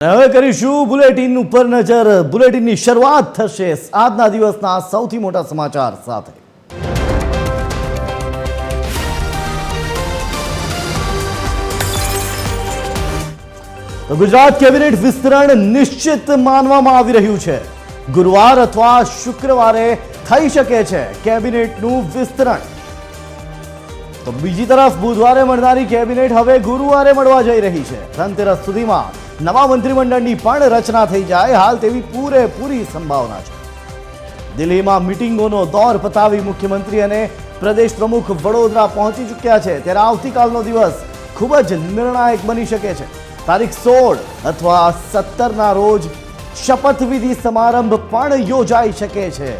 હવે કરીશું બુલેટિન ઉપર નજર। બુલેટિનની શરૂઆત થશે આજના દિવસના સૌથી મોટા સમાચાર સાથે। તો ગુજરાત કેબિનેટ વિસ્તરણ નિશ્ચિત માનવામાં આવી રહ્યું છે। ગુરુવાર અથવા શુક્રવારે થઈ શકે છે કેબિનેટનું વિસ્તરણ। તો બીજી તરફ બુધવારે મળનારી કેબિનેટ હવે ગુરુવારે મળવા જઈ રહી છે। ધનતેરસ સુધીમાં નવા મંત્રીમંડળની પણ રચના થઈ જાય હાલ તેવી પૂરેપૂરી સંભાવના છે। દિલ્હીમાં મીટિંગોનો દોર પતાવી મુખ્યમંત્રી અને પ્રદેશ પ્રમુખ વડોદરા પહોંચી ચૂક્યા છે। ત્યારે આવતીકાલનો દિવસ ખૂબ જ નિર્ણાયક બની શકે છે। તારીખ 16 અથવા 17ના રોજ શપથવિધિ સમારંભ પણ યોજાઈ શકે છે।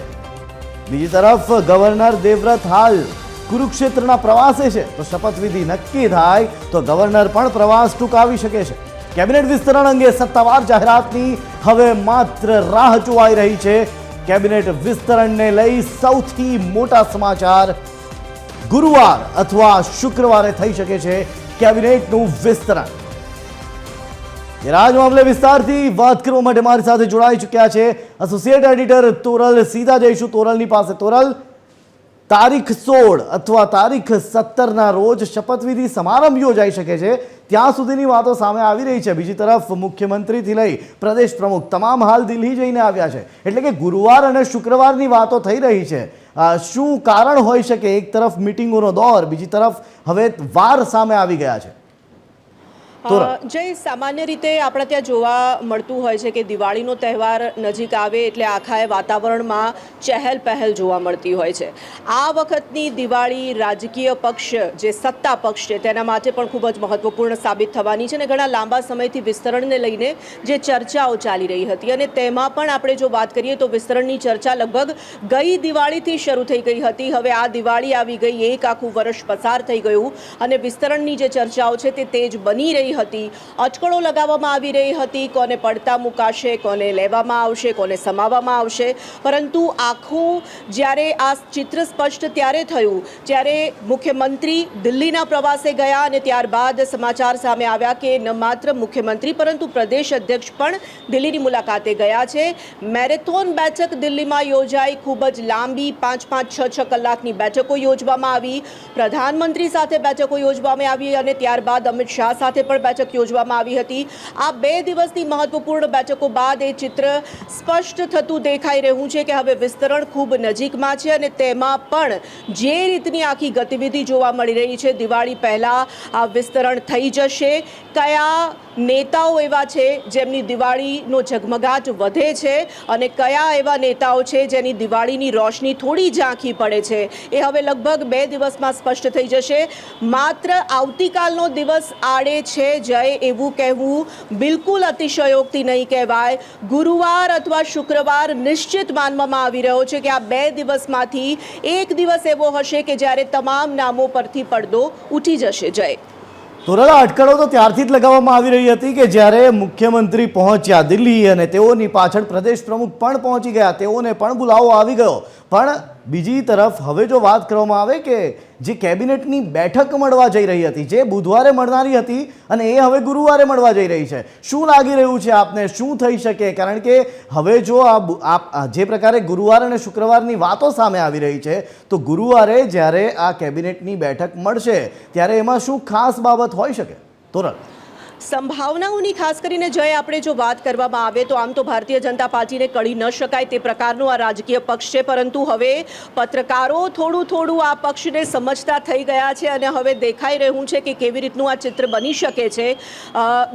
બીજી તરફ ગવર્નર દેવવ્રત હાલ કુરુક્ષેત્રના પ્રવાસે છે, તો શપથવિધિ નક્કી થાય તો ગવર્નર પણ પ્રવાસ ટૂંકાવી શકે છે। કેબિનેટ વિસ્તરણ અંગે સત્તાવાર જાહેરાતની હવે માત્ર રાહ જોવાઈ રહી છે। કેબિનેટ વિસ્તરણને લઈ સૌથી મોટા સમાચાર ગુરુવાર અથવા શુક્રવારે થઈ શકે છે કેબિનેટનું વિસ્તરણ। રાજ મામલે વિસ્તારથી વાત કરવા માટે મારી સાથે જોડાઈ ચૂક્યા છે એસોસિએટ એડિટર તોરલ। સીધા જઈશું તોરલની પાસે। તોરલ, તારીખ 16 અથવા તારીખ 17ના રોજ શપથવિધિ સમારંભ યોજાઈ શકે છે, ત્યાં સુધીની વાતો સામે આવી રહી છે। બીજી તરફ મુખ્યમંત્રીથી લઈ પ્રદેશ પ્રમુખ તમામ હાલ દિલ્હી જઈને આવ્યા છે, એટલે કે ગુરુવાર અને શુક્રવારની વાતો થઈ રહી છે। શું કારણ હોઈ શકે? એક તરફ મીટિંગોનો દોર, બીજી તરફ હવે વાર સામે આવી ગયા છે। જય, સામાન્ય રીતે આપણા ત્યાં જોવા મળતું હોય છે કે દિવાળીનો તહેવાર નજીક આવે એટલે આખા વાતાવરણમાં ચહેલ પહેલ જોવા મળતી હોય છે। આ વખતની દિવાળી રાજકીય પક્ષ જે સત્તા પક્ષ છે તેના માટે પણ ખૂબ જ મહત્વપૂર્ણ સાબિત થવાની છે અને ઘણા લાંબા સમયથી વિસ્તરણને લઈને જે ચર્ચાઓ ચાલી રહી હતી અને તેમાં પણ આપણે જો વાત કરીએ તો વિસ્તરણની ચર્ચા લગભગ ગઈ દિવાળીથી શરૂ થઈ ગઈ હતી। હવે આ દિવાળી આવી ગઈ, એક આખું વર્ષ પસાર થઈ ગયું અને વિસ્તરણની જે ચર્ચાઓ છે તે તેજ બની રહી હતી। અટકળો લગાવવામાં આવી રહી હતી, કોને પડતા મુકાશે, કોને લેવામાં આવશે, કોને સમાવવામાં આવશે, પરંતુ આખું જ્યારે આ ચિત્ર સ્પષ્ટ ત્યારે થયું જ્યારે મુખ્યમંત્રી દિલ્હીના પ્રવાસે ગયા અને ત્યારબાદ સમાચાર સામે આવ્યા કે ન માત્ર મુખ્યમંત્રી પરંતુ પ્રદેશ અધ્યક્ષ પણ દિલ્હીની મુલાકાતે ગયા છે। મેરેથોન બેઠક દિલ્હીમાં યોજાઈ, ખૂબ જ લાંબી 5-5, 6-6 કલાકની બેઠકો યોજવામાં આવી। પ્રધાનમંત્રી સાથે બેઠકો યોજવામાં આવી અને ત્યારબાદ અમિત શાહ સાથે પણ બેઠક યોજવામાં આવી હતી। આ 2 દિવસની મહત્વપૂર્ણ બેઠકો બાદ એ ચિત્ર સ્પષ્ટ થતું દેખાઈ રહ્યું છે કે હવે વિસ્તરણ ખૂબ નજીકમાં છે અને તેમાં પણ જે રીતની આખી ગતિવિધિ જોવા મળી રહી છે, દિવાળી પહેલા આ વિસ્તરણ થઈ જશે। કયા નેતાઓ એવા છે જેમની દિવાળીનો ઝગમગાટ વધે છે અને કયા એવા નેતાઓ છે જેની દિવાળીની રોશની થોડી ઝાંખી પડે છે, એ હવે લગભગ 2 દિવસમાં સ્પષ્ટ થઈ જશે। માત્ર આવતીકાલનો દિવસ આડે છે જય એવું કહેવું બિલકુલ અતિશયોક્તિ નહીં કહેવાય। ગુરુવાર અથવા શુક્રવાર નિશ્ચિત માનવામાં આવી રહ્યો છે કે આ 2 દિવસમાંથી એક દિવસ એવો હશે કે જ્યારે તમામ નામો પરથી પડદો ઉઠી જશે। જય તોરલ, અટકળો તો ત્યારથી જ લગાવવામાં આવી રહી હતી કે જ્યારે મુખ્યમંત્રી પહોંચ્યા દિલ્હી અને તેઓની પાછળ પ્રદેશ પ્રમુખ પણ પહોંચી ગયા, તેઓને પણ બોલાવો આવી ગયો। પણ બીજી તરફ હવે જો વાત કરવામાં આવે કે જે કેબિનેટની બેઠક મળવા જઈ રહી હતી, જે બુધવારે મળનારી હતી અને એ હવે ગુરુવારે મળવા જઈ રહી છે, શું લાગી રહ્યું છે આપને? શું થઈ શકે? કારણ કે હવે જો જે પ્રકારે ગુરુવાર અને શુક્રવારની વાતો સામે આવી રહી છે, તો ગુરુવારે જ્યારે આ કેબિનેટની બેઠક મળશે ત્યારે એમાં શું ખાસ બાબત હોઈ શકે? તોરલ, સંભાવનાઓની ખાસ કરીને જય આપણે જો વાત કરવામાં આવે તો આમ તો ભારતીય જનતા પાર્ટીને કળી ન શકાય તે પ્રકારનું આ રાજકીય પક્ષ છે, પરંતુ હવે પત્રકારો થોડું આ પક્ષને સમજતા થઈ ગયા છે અને હવે દેખાઈ રહ્યું છે કે કેવી રીતનું આ ચિત્ર બની શકે છે।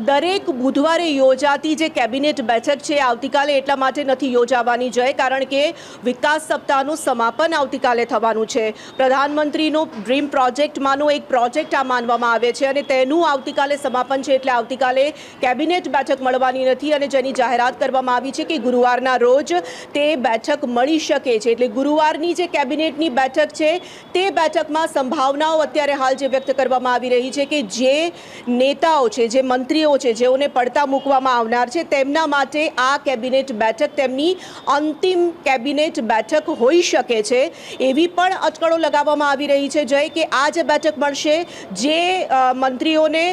દરેક બુધવારે યોજાતી જે કેબિનેટ બેઠક છે આવતીકાલે એટલા માટે નથી યોજાવાની જય, કારણ કે વિકાસ સપ્તાહનું સમાપન આવતીકાલે થવાનું છે। પ્રધાનમંત્રીનો ડ્રીમ પ્રોજેક્ટમાંનો એક પ્રોજેક્ટ આ માનવામાં આવે છે અને તેનું આવતીકાલે સમાપન છે, એટલે આવતીકાલે કેબિનેટ બેઠક મળવાની નથી અને જેની જાહેરાત કરવામાં આવી છે કે ગુરુવારના રોજ તે બેઠક મળી શકે છે। એટલે ગુરુવારની જે કેબિનેટની બેઠક છે તે બેઠકમાં સંભાવનાઓ અત્યારે હાલ જે વ્યક્ત કરવામાં આવી રહી છે કે જે નેતાઓ છે, જે મંત્રીઓ છે, જેઓને પડતા મૂકવામાં આવનાર છે, તેમના માટે આ કેબિનેટ બેઠક તેમની અંતિમ કેબિનેટ બેઠક હોઈ શકે છે, એવી પણ અટકળો લગાવવામાં આવી રહી છે જય, કે આ જે બેઠક મળશે જે મંત્રીઓને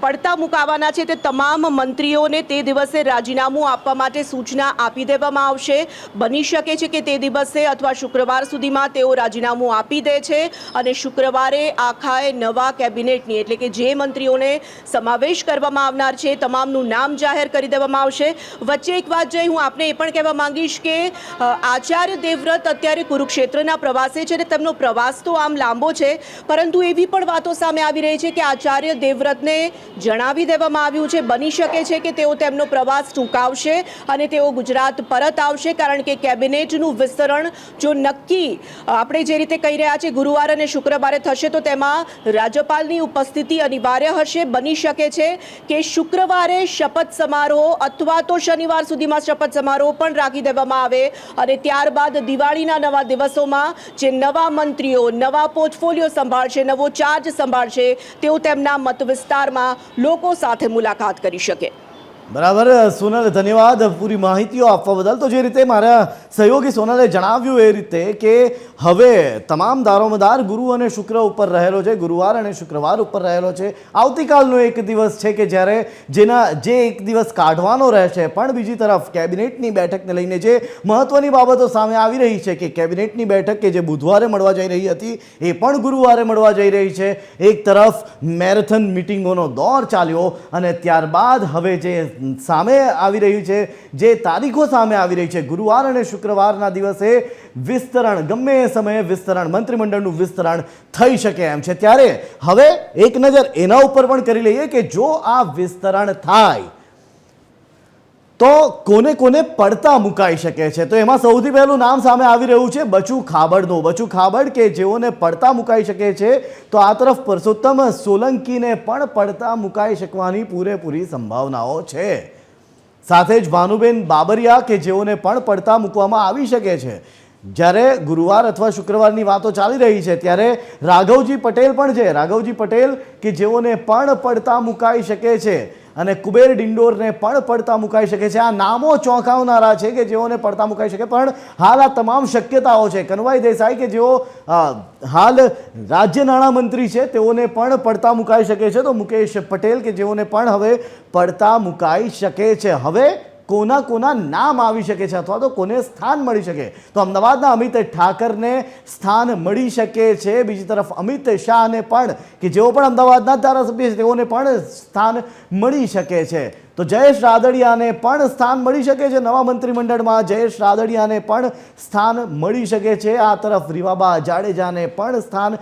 પડતા નિમણૂક આવવાના છે તે તમામ મંત્રીઓને તે દિવસે રાજીનામું આપવા માટે સૂચના આપી દેવામાં આવશે. બની શકે છે કે તે દિવસે અથવા શુક્રવાર સુધીમાં તેઓ રાજીનામું આપી દે છે અને શુક્રવારે આખાએ નવા કેબિનેટની એટલે કે જે મંત્રીઓને સમાવેશ કરવામાં આવનાર છે તમામનું નામ જાહેર કરી દેવામાં આવશે. વચ્ચે એક વાત જઈ હું આપને એ પણ કહેવા માંગીશ કે આચાર્ય દેવવ્રત અત્યારે કુરુક્ષેત્રના પ્રવાસે છે અને તેમનો પ્રવાસ તો આમ લાંબો છે, પરંતુ એવી પણ વાતો સામે આવી રહી છે કે આચાર્ય દેવવ્રતને જણાવી દેવામાં આવ્યું છે બની શકે છે કે તેઓ તેમનો પ્રવાસ ટૂંકાવશે અને તેઓ ગુજરાત પરત આવશે, કારણ કે કેબિનેટનું વિસ્તરણ જો નક્કી આપણે જે રીતે કહી રહ્યા છે ગુરુવાર અને શુક્રવારે થશે તો તેમાં રાજ્યપાલની ઉપસ્થિતિ અનિવાર્ય હશે. બની શકે છે કે શુક્રવારે શપથ સમારોહ અથવા તો શનિવાર સુધીમાં શપથ સમારોહ પણ રાખી દેવામાં આવે અને ત્યારબાદ દિવાળીના નવા દિવસોમાં જે નવા મંત્રીઓ નવા પોર્ટફોલિયો સંભાળશે, નવો ચાર્જ સંભાળશે, તેઓ તેમના મત વિસ્તારમાં લોકો સાથે મુલાકાત કરી શકે. બરાબર સોનલ, ધન્યવાદ પૂરી માહિતીઓ આપવા બદલ. તો જે રીતે મારા સહયોગી સોનલે જણાવ્યું એ રીતે કે હવે તમામ દારોમદાર ગુરુ અને શુક્ર ઉપર રહેલો છે, ગુરુવાર અને શુક્રવાર ઉપર રહેલો છે. આવતીકાલનો એક દિવસ છે કે જ્યારે જે એક દિવસ કાઢવાનો રહેશે, પણ બીજી તરફ કેબિનેટની બેઠકને લઈને જે મહત્વની બાબતો સામે આવી રહી છે કે કેબિનેટની બેઠક કે જે બુધવારે મળવા જઈ રહી હતી એ પણ ગુરુવારે મળવા જઈ રહી છે. એક તરફ મેરેથોન મિટિંગોનો દોર ચાલ્યો અને ત્યારબાદ હવે જે સામે આવી રહ્યું છે, જે તારીખો સામે આવી રહી છે, ગુરુવાર અને શુક્રવારના દિવસે વિસ્તરણ, ગમે એ સમયે વિસ્તરણ, મંત્રીમંડળનું વિસ્તરણ થઈ શકે એમ છે. ત્યારે હવે એક નજર એના ઉપર પણ કરી લઈએ કે જો આ વિસ્તરણ થાય તો કોને કોને પડતા મુકાઈ શકે છે. તો એમાં સૌથી પહેલું નામ સામે આવી રહ્યું છે બચુ ખાબડનું. બચુ ખાબડ કે જેઓને પડતા મુકાઈ શકે છે, તો આ તરફ પરસોત્તમ સોલંકીને પણ પડતા મુકાઈ શકવાની પૂરેપૂરી સંભાવનાઓ છે. સાથે જ ભાનુબેન બાબરિયા કે જેઓને પણ પડતા મૂકવામાં આવી શકે છે. જ્યારે ગુરુવાર અથવા શુક્રવારની વાતો ચાલી રહી છે ત્યારે રાઘવજી પટેલ પણ છે. રાઘવજી પટેલ કે જેઓને પણ પડતા મુકાઈ શકે છે અને કુબેર ડિંડોરને પણ પડતા મુકાઈ શકે છે. આ નામો ચોંકાવનારા છે કે જેઓને પડતા મુકાઈ શકે, પણ હાલ આ તમામ શક્યતાઓ છે. કનવાઈ દેસાઈ કે જેઓ હાલ રાજ્ય નાણામંત્રી છે તેઓને પણ પડતા મુકાઈ શકે છે. તો મુકેશ પટેલ કે જેઓને પણ હવે પડતા મુકાઈ શકે છે. હવે કોના કોના નામ આવી શકે છે અથવા તો કોને સ્થાન મળી શકે? તો અમદાવાદના અમિત ઠાકરને સ્થાન મળી શકે છે. બીજી તરફ અમિત શાહને પણ કે જેઓ પણ અમદાવાદના ધારાસભ્ય છે તેઓને પણ સ્થાન મળી શકે છે. તો જયેશ રાદડિયાને પણ સ્થાન મળી શકે છે. નવા મંત્રીમંડળમાં જયેશ રાદડિયાને પણ સ્થાન મળી શકે છે. આ તરફ રીવાબા જાડેજાને પણ સ્થાન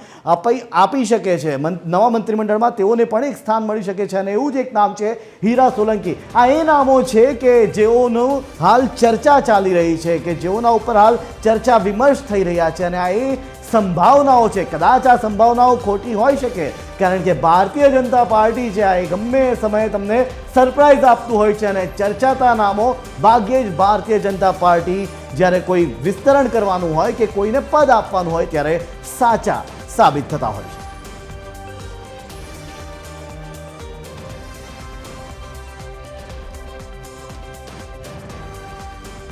આપી શકે છે નવા મંત્રીમંડળમાં, તેઓને પણ એક સ્થાન મળી શકે છે. અને એવું જ એક નામ છે હીરા સોલંકી. આ એ નામો છે કે જેઓનું હાલ ચર્ચા ચાલી રહી છે, કે જેઓના ઉપર હાલ ચર્ચા વિમર્શ થઈ રહ્યા છે. અને આ એ સંભાવનાઓ છે. કદાચ આ સંભાવનાઓ ખોટી હોઈ શકે, કારણ કે ભારતીય જનતા પાર્ટી છે આ ગમે સમયે તમને સરપ્રાઈઝ આપતું હોય છે અને ચર્ચાતા નામો ભાગ્યે જ ભારતીય જનતા પાર્ટી જ્યારે કોઈ વિસ્તરણ કરવાનું હોય કે કોઈને પદ આપવાનું હોય ત્યારે સાચા સાબિત થતા હોય છે.